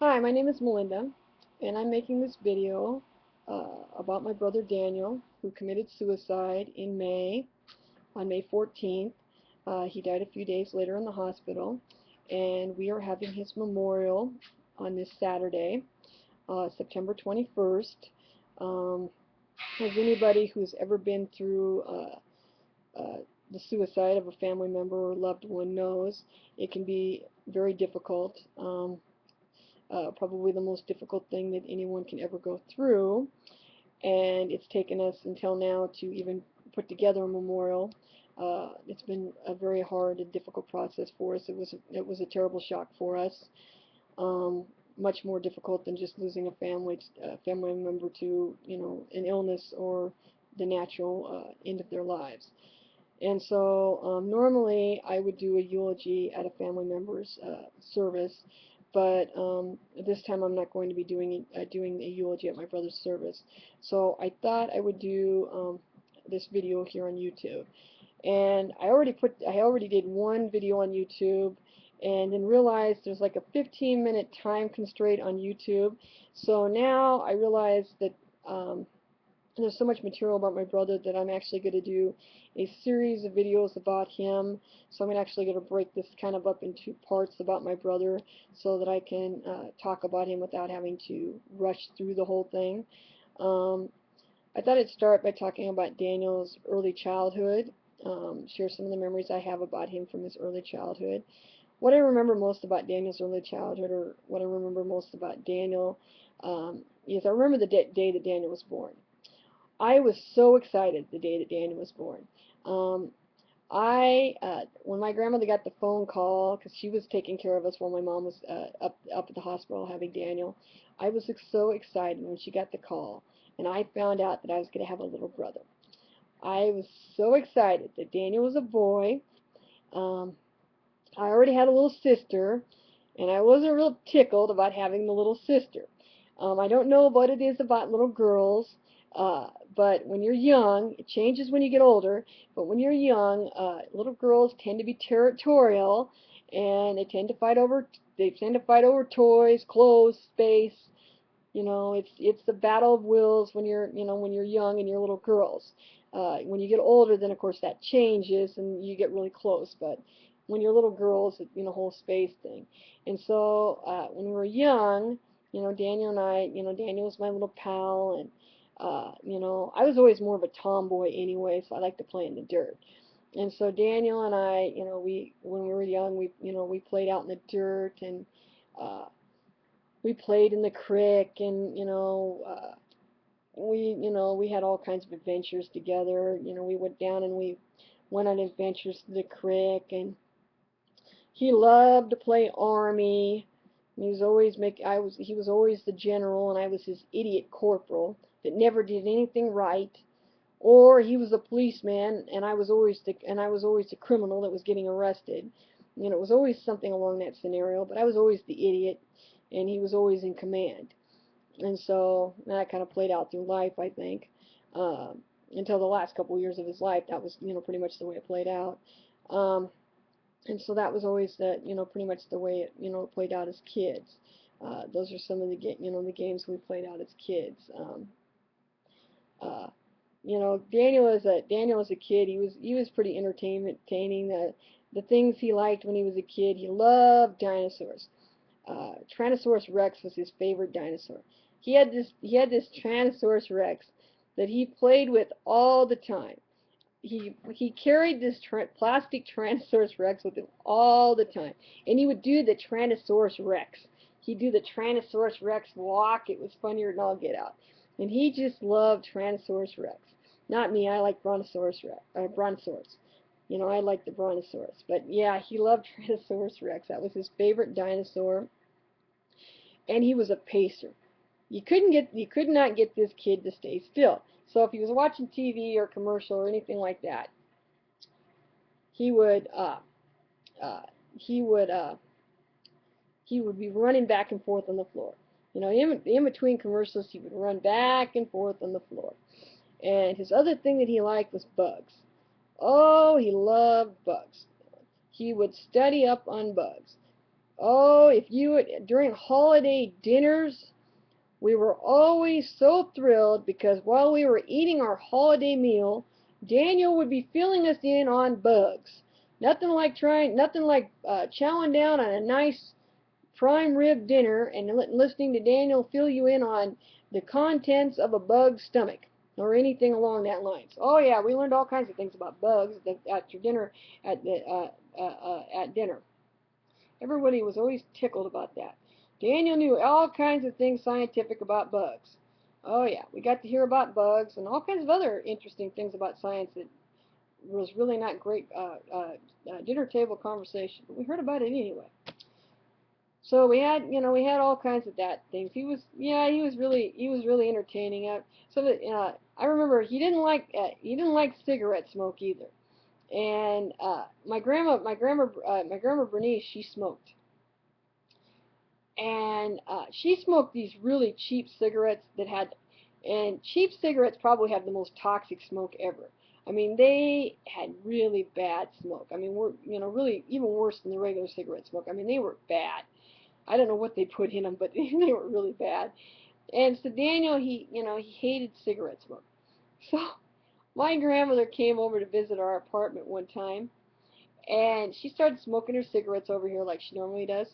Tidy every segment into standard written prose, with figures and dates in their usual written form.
Hi, my name is Melinda, and I'm making this video about my brother Daniel, who committed suicide in May, on May 14th. He died a few days later in the hospital, and we are having his memorial on this Saturday, September 21st. As anybody who's ever been through uh, the suicide of a family member or loved one knows, it can be very difficult. Probably the most difficult thing that anyone can ever go through, and it's taken us until now to even put together a memorial. It's been a very hard and difficult process for us. It was a terrible shock for us. Much more difficult than just losing a family member to an illness or the natural end of their lives. And so normally I would do a eulogy at a family member's service, but this time I'm not going to be doing a eulogy at my brother's service. So I thought I would do this video here on YouTube. And I already did one video on YouTube, and then realized there's like a 15-minute time constraint on YouTube. So now I realize that um, there's so much material about my brother that I'm actually going to do a series of videos about him. So I'm actually going to break this kind of up in two parts about my brother so that I can talk about him without having to rush through the whole thing. Um, I thought I'd start by talking about Daniel's early childhood, share some of the memories I have about him from his early childhood. What I remember most about Daniel's early childhood, or what I remember most about Daniel, is I remember the day that Daniel was born. I was so excited the day that Daniel was born. Um, when my grandmother got the phone call, because she was taking care of us while my mom was up at the hospital having Daniel, I was so excited when she got the call, and I found out that I was going to have a little brother. I was so excited that Daniel was a boy. Um, I already had a little sister, and I wasn't real tickled about having the little sister. I don't know what it is about little girls, but when you're young, it changes when you get older, but when you're young, little girls tend to be territorial, and they tend to fight over toys, clothes, space. It's the battle of wills when you're young and you're little girls. When you get older, then of course that changes and you get really close. But when you're little girls, it's whole space thing. And so when we were young, Daniel and I, Daniel was my little pal, and I was always more of a tomboy anyway, so I like to play in the dirt. And so Daniel and I, we when we were young, we played out in the dirt, and uh, we played in the creek, and we had all kinds of adventures together. We went down and we went on adventures to the creek, and he loved to play army. He was always he was always the general, and I was his idiot corporal that never did anything right. Or he was a policeman, and I was always the criminal that was getting arrested. It was always something along that scenario, but I was always the idiot, and he was always in command. And so that kind of played out through life, I think, until the last couple of years of his life. That was, pretty much the way it played out. Um, and so that was always pretty much the way it played out as kids. Those are some of the games we played out as kids. Uh, Daniel as a kid, he was pretty entertaining. The things he liked when he was a kid, he loved dinosaurs. Tyrannosaurus Rex was his favorite dinosaur. He had this Tyrannosaurus Rex that he played with all the time. He carried this plastic Tyrannosaurus Rex with him all the time, and he would do the Tyrannosaurus Rex. He'd do the Tyrannosaurus Rex walk. It was funnier than all get out, and he just loved Tyrannosaurus Rex. Not me. I like Brontosaurus Rex. Brontosaurus. I like the Brontosaurus, but yeah, he loved Tyrannosaurus Rex. That was his favorite dinosaur, and he was a pacer. You could not get this kid to stay still. So if he was watching TV or commercial or anything like that, he would uh, he would he would be running back and forth on the floor. In between commercials, he would run back and forth on the floor. And his other thing that he liked was bugs. Oh, he loved bugs. He would study up on bugs. Oh, if you during holiday dinners, we were always so thrilled because while we were eating our holiday meal, Daniel would be filling us in on bugs. Nothing like chowing down on a nice prime rib dinner and listening to Daniel fill you in on the contents of a bug's stomach or anything along that lines. Oh yeah, we learned all kinds of things about bugs at your dinner at dinner. Everybody was always tickled about that. Daniel knew all kinds of things scientific about bugs. Oh yeah, we got to hear about bugs and all kinds of other interesting things about science that was really not great dinner table conversation, but we heard about it anyway. So we had all kinds of that things. He was really entertaining. I remember he didn't like cigarette smoke either. And my grandma Bernice, she smoked, and she smoked these really cheap cigarettes and cheap cigarettes probably have the most toxic smoke ever. I mean, they had really bad smoke. I mean, really even worse than the regular cigarette smoke. I mean, they were bad. I don't know what they put in them, but they were really bad. And so Daniel, he hated cigarette smoke. So my grandmother came over to visit our apartment one time, and she started smoking her cigarettes over here like she normally does.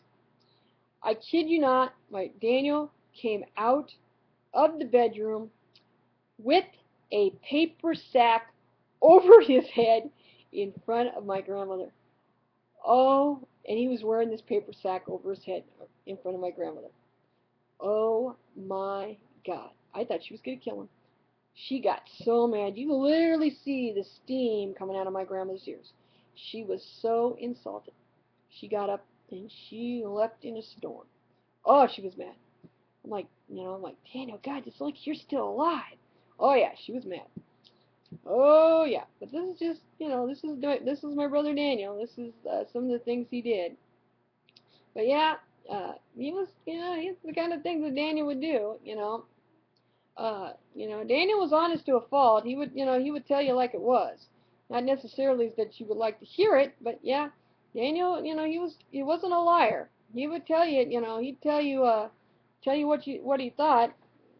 I kid you not, my Daniel came out of the bedroom with a paper sack over his head in front of my grandmother. Oh, and he was wearing this paper sack over his head in front of my grandmother. Oh my God. I thought she was going to kill him. She got so mad. You could literally see the steam coming out of my grandmother's ears. She was so insulted. She got up and she left in a storm. Oh, she was mad. I'm like, Daniel, God, it's like you're still alive. Oh yeah, she was mad. Oh yeah, but this is just, this is my brother Daniel. This is some of the things he did. But yeah, he's the kind of things that Daniel would do. Daniel was honest to a fault. He would tell you like it was. Not necessarily that you would like to hear it, but yeah, Daniel, he wasn't a liar. He would tell you, he'd tell you what he thought.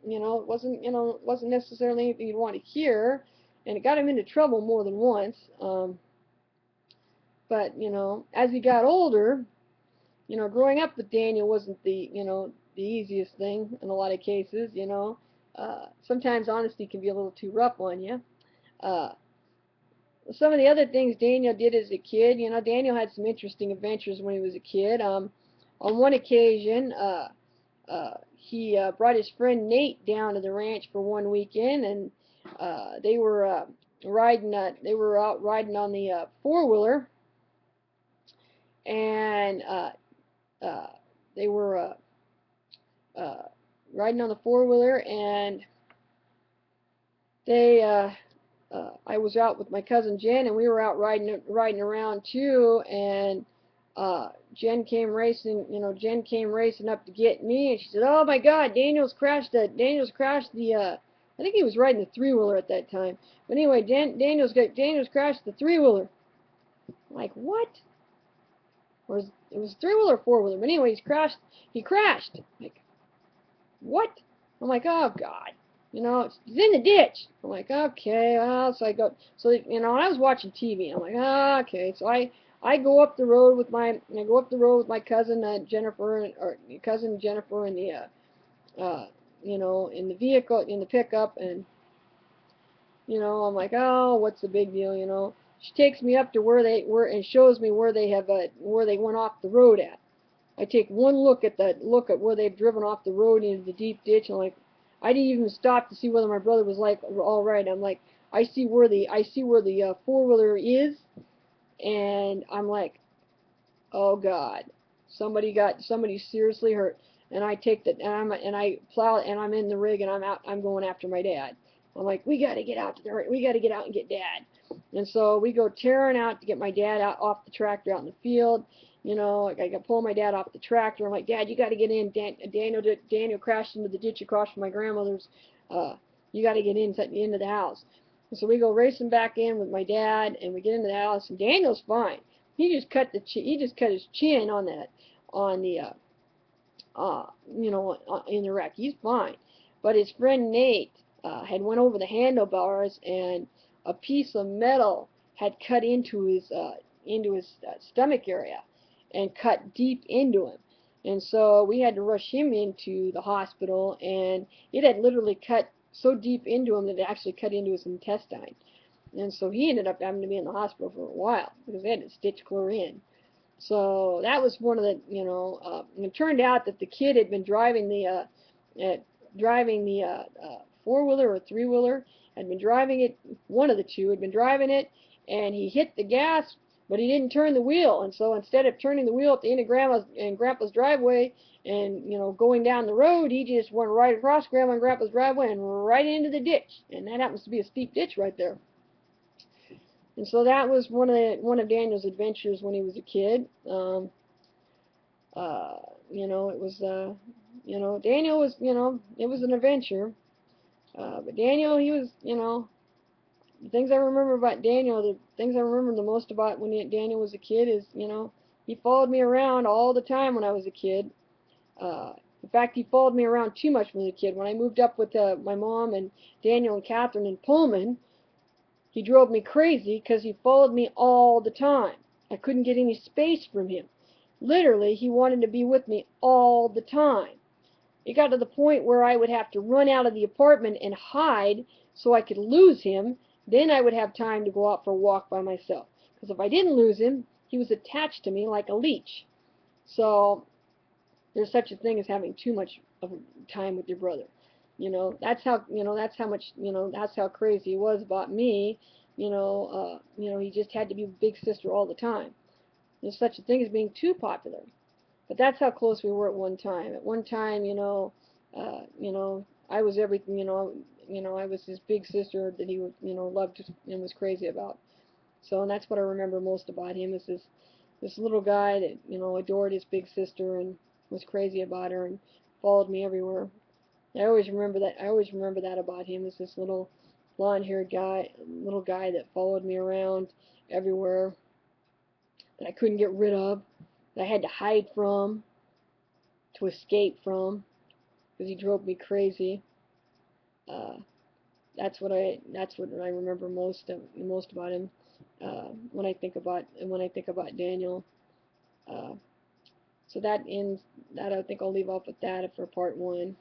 It wasn't necessarily anything you'd want to hear, and it got him into trouble more than once. But as he got older, growing up with Daniel wasn't the easiest thing in a lot of cases. Sometimes honesty can be a little too rough on you. Uh, some of the other things Daniel did as a kid, Daniel had some interesting adventures when he was a kid. On one occasion, he brought his friend Nate down to the ranch for one weekend, and they were they were out riding on the four-wheeler, and uh, they were uh, riding on the four-wheeler, and I was out with my cousin Jen, and we were out riding around too, and Jen came racing up to get me, and she said, "Oh my God, Daniel's crashed the I think he was riding the three-wheeler at that time. But anyway, Daniel's crashed the three-wheeler." I'm like, "What?" Or it was three-wheeler or four-wheeler. But anyway, he crashed. I'm like, "What?" I'm like, "Oh God." He's in the ditch. I'm like, okay, well, so I go, so, I was watching TV. I'm like, okay, so I go up the road with my cousin Jennifer, or cousin Jennifer in the, in the vehicle, in the pickup, and, I'm like, oh, what's the big deal. She takes me up to where they were and shows me where they went off the road at. I take one look at where they've driven off the road into the deep ditch, and I didn't even stop to see whether my brother was like all right. I'm like, I see where the four-wheeler is, and I'm like, oh God, somebody seriously hurt. And I take the and I plow, and I'm in the rig, and I'm going after my dad. I'm like, we got to get out and get Dad. And so we go tearing out to get my dad out off the tractor out in the field. I got to pull my dad off the tractor. I'm like, Dad, you got to get in. Daniel crashed into the ditch across from my grandmother's. You got to get into the house. And so we go racing back in with my dad, and we get into the house, and Daniel's fine. He just cut his chin on the in the wreck. He's fine. But his friend Nate had went over the handlebars, and a piece of metal had cut into his stomach area and cut deep into him. And so we had to rush him into the hospital, and it had literally cut so deep into him that it actually cut into his intestine. And so he ended up having to be in the hospital for a while because they had to stitch clear in. So that was one of the, and it turned out that the kid had been driving the four-wheeler or three-wheeler, had been driving it, one of the two had been driving it, and he hit the gas, but he didn't turn the wheel. And so instead of turning the wheel at the end of Grandpa's driveway and, going down the road, he just went right across Grandma and Grandpa's driveway and right into the ditch. And that happens to be a steep ditch right there. And so that was one of Daniel's adventures when he was a kid. It was Daniel was it was an adventure. But Daniel, he was the things I remember about Daniel, the things I remember the most about when Daniel was a kid is he followed me around all the time when I was a kid. In fact, he followed me around too much when I was a kid. When I moved up with my mom and Daniel and Catherine in Pullman, he drove me crazy because he followed me all the time. I couldn't get any space from him. Literally, he wanted to be with me all the time. It got to the point where I would have to run out of the apartment and hide so I could lose him. Then I would have time to go out for a walk by myself. Because if I didn't lose him, he was attached to me like a leech. So there's such a thing as having too much of time with your brother. That's how crazy he was about me. He just had to be big sister all the time. There's such a thing as being too popular. But that's how close we were at one time. At one time, I was everything, I was his big sister that he would, loved and was crazy about. So, and that's what I remember most about him is this little guy that, adored his big sister and was crazy about her and followed me everywhere. I always remember that. I always remember that about him is this little blonde-haired little guy that followed me around everywhere that I couldn't get rid of, that I had to hide from, to escape from, because he drove me crazy. Uh, that's what I remember most about him when I think about Daniel. Uh, so that ends that. I think I'll leave off with that for part one.